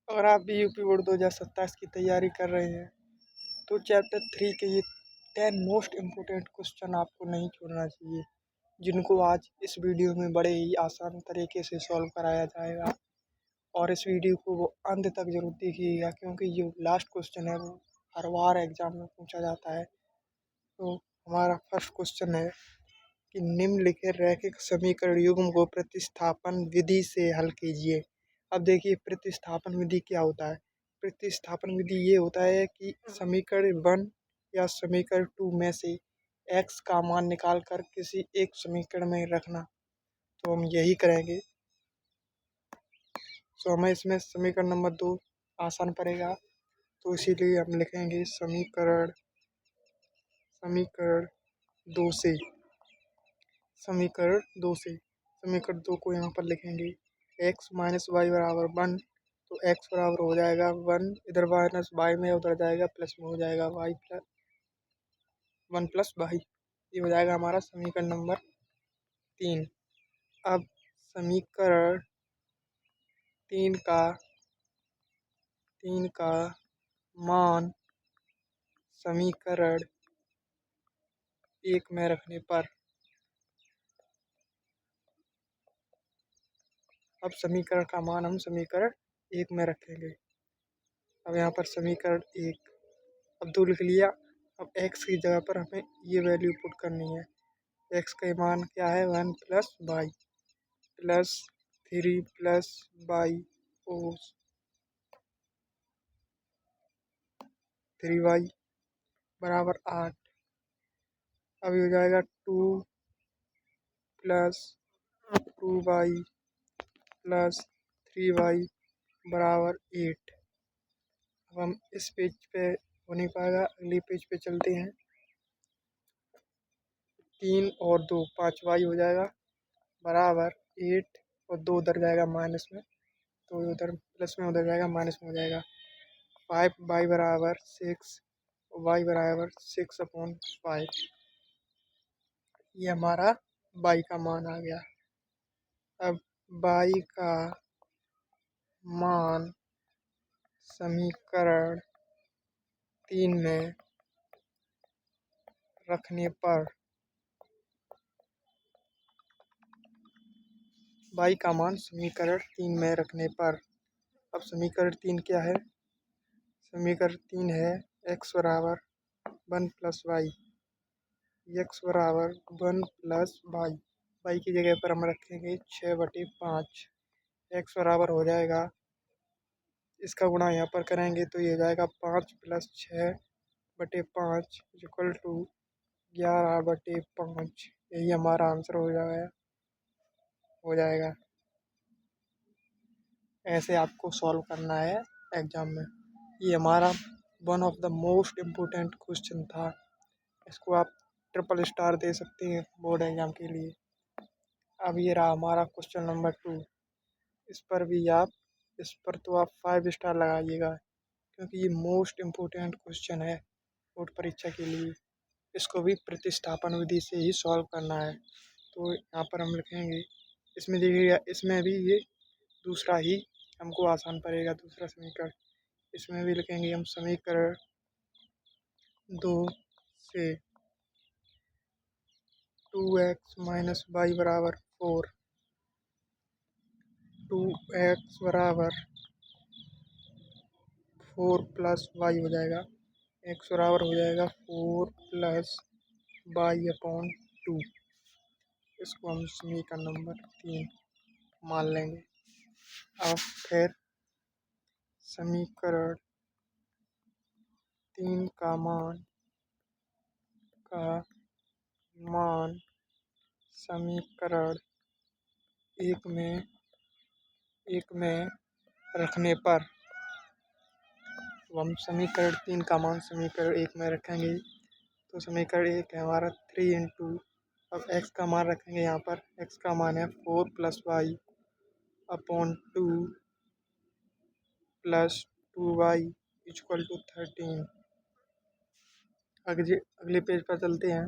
अगर आप भी यूपी बोर्ड 2027 की तैयारी कर रहे हैं तो चैप्टर 3 के ये 10 मोस्ट इम्पोर्टेंट क्वेश्चन आपको नहीं छोड़ना चाहिए, जिनको आज इस वीडियो में बड़े ही आसान तरीके से सॉल्व कराया जाएगा। और इस वीडियो को वो अंत तक जरूर देखिएगा, क्योंकि जो लास्ट क्वेश्चन है वो हर बार एग्जाम में पूछा जाता है। तो हमारा फर्स्ट क्वेश्चन है कि निम्नलिखित रैखिक समीकरण युग्म को प्रतिस्थापन विधि से हल कीजिए। अब देखिए, प्रतिस्थापन विधि क्या होता है। प्रतिस्थापन विधि ये होता है कि समीकरण 1 या समीकरण 2 में से x का मान निकाल कर किसी एक समीकरण में रखना। तो हम यही करेंगे। तो हमें इसमें समीकरण नंबर 2 आसान पड़ेगा, तो इसीलिए हम लिखेंगे समीकरण समीकरण 2 से समीकरण 2 से समीकरण 2 को यहाँ पर लिखेंगे। x माइनस वाई बराबर 1, तो x बराबर हो जाएगा 1, इधर माइनस वाई में उधर जाएगा, प्लस में हो जाएगा वाई प्लस 1 प्लस वाई। ये हो जाएगा हमारा समीकरण नंबर 3। अब समीकरण 3 का 3 का मान समीकरण 1 में रखने पर, अब समीकरण का मान हम समीकरण 1 में रखेंगे। अब यहाँ पर समीकरण 1 अब 2 लिख लिया। अब x की जगह पर हमें ये वैल्यू पुट करनी है। x का मान क्या है, 1 plus y plus 3 plus y और 3y बराबर 8। अब ये हो जाएगा 2 प्लस 2y प्लस 3y बराबर 8। अब हम इस पेज पे हो नहीं पाएगा, अगले पेज पे चलते हैं। 3 और 2 5y हो जाएगा बराबर 8, और 2 उधर जाएगा माइनस में, तो उधर प्लस में उधर जाएगा, माइनस में हो जाएगा। 5y बराबर 6, y बराबर 6/5। ये हमारा y का मान आ गया। अब y का मान समीकरण 3 में रखने पर, y का मान समीकरण 3 में रखने पर, अब समीकरण 3 क्या है, समीकरण 3 है x बराबर 1 प्लस वाई, एक्स बराबर 1 प्लस वाई। वाई की जगह पर हम रखेंगे 6/5। एक्स बराबर हो जाएगा, इसका गुणा यहाँ पर करेंगे तो ये हो जाएगा 5 प्लस 6/5 इक्वल टू 11/5। यही हमारा आंसर हो जाएगा। ऐसे आपको सॉल्व करना है एग्जाम में। ये हमारा one of the most important question था। इसको आप ट्रिपल स्टार दे सकते हैं बोर्ड एग्जाम के लिए। अब ये रहा हमारा क्वेश्चन नंबर 2। इस पर तो आप 5 स्टार लगाइएगा, क्योंकि ये मोस्ट इम्पोर्टेंट क्वेश्चन है बोर्ड परीक्षा के लिए। इसको भी प्रतिस्थापन विधि से ही सॉल्व करना है। तो यहाँ पर हम लिखेंगे, इसमें देखिएगा, इसमें भी ये दूसरा ही हमको आसान पड़ेगा, दूसरा समीकरण। इसमें भी लिखेंगे हम समीकरण 2 से 2x माइनस वाई बराबर 4, 2x बराबर 4 प्लस वाई हो जाएगा। एक्स बराबर हो जाएगा 4 प्लस y/2। इसको हम समीकरण नंबर 3 मान लेंगे। अब फिर समीकरण 3 का मान समीकरण 1 में रखने पर, तो हम समीकरण 3 का मान समीकरण 1 में रखेंगे। तो समीकरण 1 है हमारा 3 इंटू, अब x का मान रखेंगे यहाँ पर। x का मान है 4 plus y/2 plus 2y equal to 13। अगले पेज पर चलते हैं।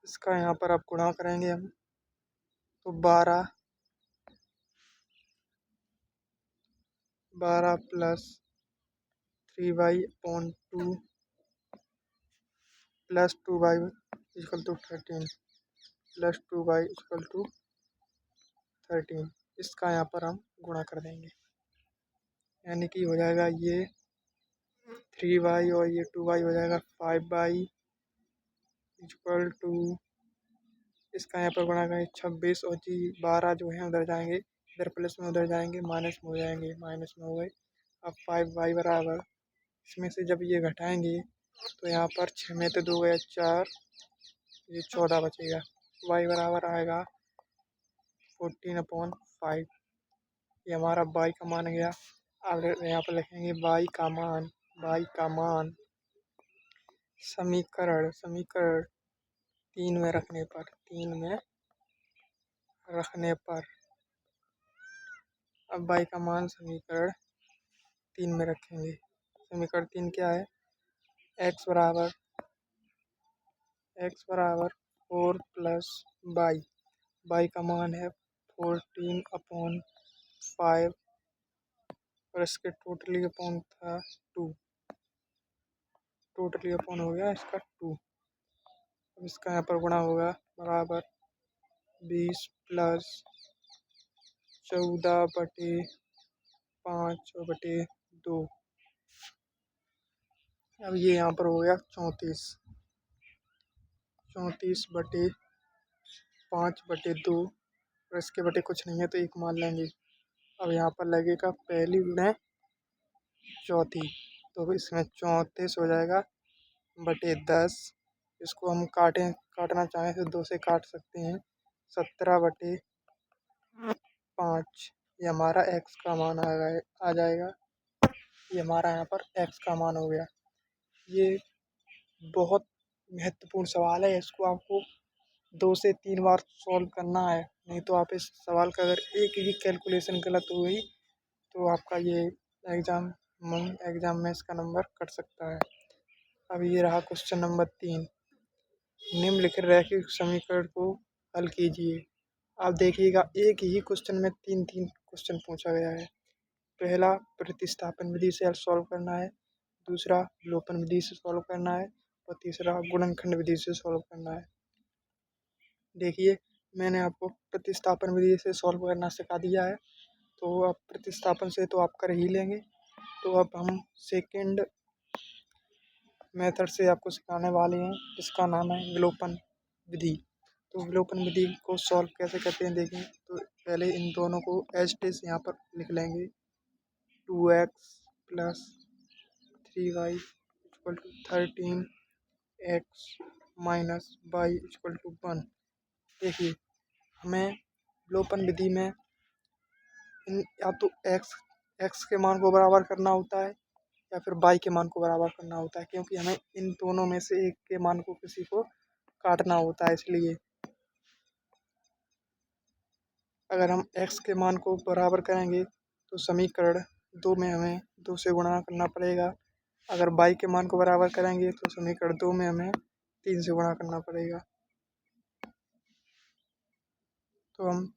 इसका यहाँ पर आप गुणा करेंगे हम, तो 12 12 plus 3y/2 plus 2y equal to 13 plus 2y equal to 13। इसका यहाँ पर हम गुणा कर देंगे, यानी कि हो जाएगा ये 3y और ये 2y हो जाएगा 5y इक्वल टू, इसका यहाँ पर गुणा करेंगे 26 और जी 12 जो है उधर जाएंगे, इधर प्लस में उधर जाएंगे माइनस में हो जाएंगे, माइनस में हो गए। अब 5y बराबर, इसमें से जब ये घटाएंगे तो यहाँ पर 6 में तो 2 गया 4, ये 14 बचेगा। y बराबर आएगा 14/5, ये हमारा y का मान गया। अब यहाँ पर लिखेंगे y का मान समीकरण 3 में रखने पर अब y का मान समीकरण 3 में रखेंगे। समीकरण 3 क्या है? x बराबर 4 प्लस y का मान है 14/5 और इसके टोटली अपॉन था 2, टोटली अपॉन हो गया इसका 2। अब इसका यहाँ पर गुणा होगा बराबर 20 प्लस 14/5/2। अब ये यहाँ पर हो गया 34/5/2 और इसके बटे कुछ नहीं है तो एक मान लेंगे। अब यहाँ पर लगेगा पहली गुणे चौथी, तो इसमें 34 हो जाएगा बटे 10। इसको हम काटना चाहें तो 2 से काट सकते हैं। 17/5 ये हमारा x का मान आ जाएगा। ये हमारा यहाँ पर x का मान हो गया। ये बहुत महत्वपूर्ण सवाल है, इसको आपको 2 से 3 बार सॉल्व करना है, नहीं तो आप इस सवाल का अगर एक ही कैलकुलेशन गलत हो गई तो आपका ये एग्ज़ाम में इसका नंबर कट सकता है। अब ये रहा क्वेश्चन नंबर 3। निम्नलिखित रैखिक समीकरण को हल कीजिए। आप देखिएगा एक ही क्वेश्चन में 3 क्वेश्चन पूछा गया है। पहला प्रतिस्थापन विधि से सॉल्व करना है, दूसरा विलोपन विधि से सॉल्व करना है और तीसरा गुणनखंड विधि से सॉल्व करना है। देखिए मैंने आपको प्रतिस्थापन विधि से सॉल्व करना सिखा दिया है, तो अब प्रतिस्थापन से तो आप कर ही लेंगे। तो अब हम सेकंड मेथड से आपको सिखाने वाले हैं, जिसका नाम है विलोपन विधि। तो विलोपन विधि को सॉल्व कैसे करते हैं देखें। तो पहले इन दोनों को एज इट इज यहाँ पर लिख लेंगे। 2x plus 3y equal to 13x minus y equal to 1। देखिए हमें विलोपन विधि में या तो x के मान को बराबर करना होता है या फिर y के मान को बराबर करना होता है, क्योंकि हमें इन दोनों में से एक के मान को किसी को काटना होता है। इसलिए अगर हम x के मान को बराबर करेंगे तो समीकरण 2 में हमें 2 से गुणा करना पड़ेगा। अगर y के मान को बराबर करेंगे तो समीकरण 2 में हमें 3 से गुणा करना पड़ेगा। तो हम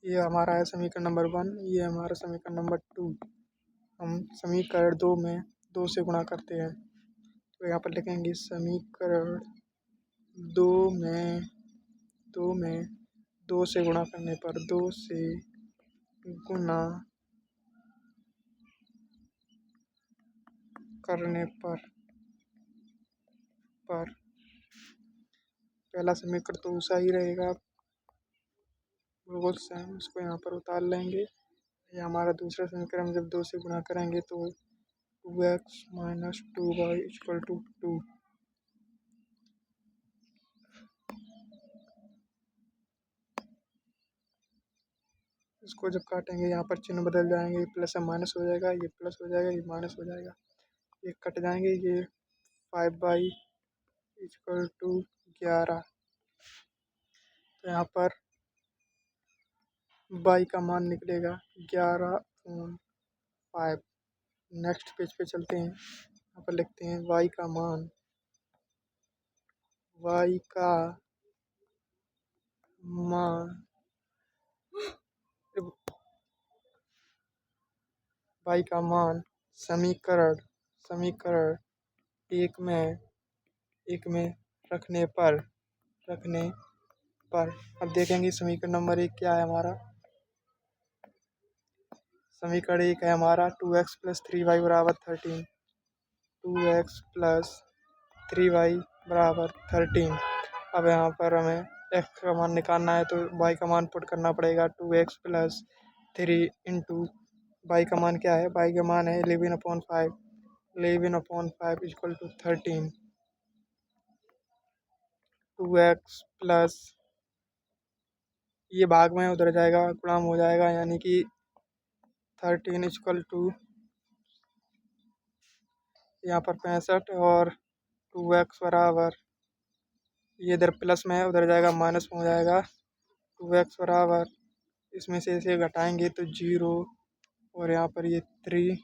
ये हमारा है समीकरण नंबर 1, ये हमारा समीकरण नंबर 2। हम समीकरण 2 में 2 से गुणा करते हैं, तो यहाँ पर लिखेंगे समीकरण 2 में 2 से गुणा करने पर 2 से गुणा करने पर पहला समीकरण तो ऐसा ही रहेगा, बिल्कुल सेम। इसको यहाँ पर उतार लेंगे। ये हमारा दूसरा समीकरण जब 2 से गुणा करेंगे तो 2x minus 2y equal to 2। इसको जब काटेंगे यहाँ पर चिन्ह बदल जाएंगे, ये प्लस है माइनस हो जाएगा, ये प्लस हो जाएगा, ये माइनस हो जाएगा, ये कट जाएंगे। ये 5y इक्वल टू 11। तो यहाँ पर y का मान निकलेगा 11/5। नेक्स्ट पेज पे चलते हैं, यहाँ पर लिखते हैं y का मान y का मान समीकरण एक में रखने पर अब देखेंगे समीकरण नंबर 1 क्या है हमारा। समीकरण 1 है हमारा 2x + 3y = 13। 2x + 3y = 13। अब यहाँ पर हमें x का मान निकालना है तो y का मान पुट करना पड़ेगा। 2x + 3 इंटू y का मान क्या है, y का मान है 11/5। 11/5 = 13। 2x प्लस ये भाग में उधर जाएगा, गुणाम हो जाएगा, यानी कि 13 = यहाँ पर 65 और 2x बराबर ये इधर प्लस में है उधर जाएगा माइनस में हो जाएगा। 2x बराबर इसमें से इसे घटाएंगे तो 0 और यहाँ पर ये 3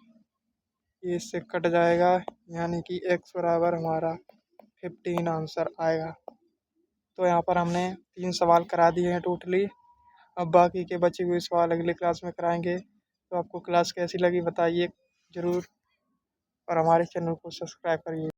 ये इससे कट जाएगा, यानी कि x बराबर हमारा 15 आंसर आएगा। तो यहाँ पर हमने 3 सवाल करा दिए हैं टोटली। अब बाकी के बचे हुए सवाल अगले क्लास में कराएंगे। तो आपको क्लास कैसी लगी बताइए ज़रूर और हमारे चैनल को सब्सक्राइब करिए।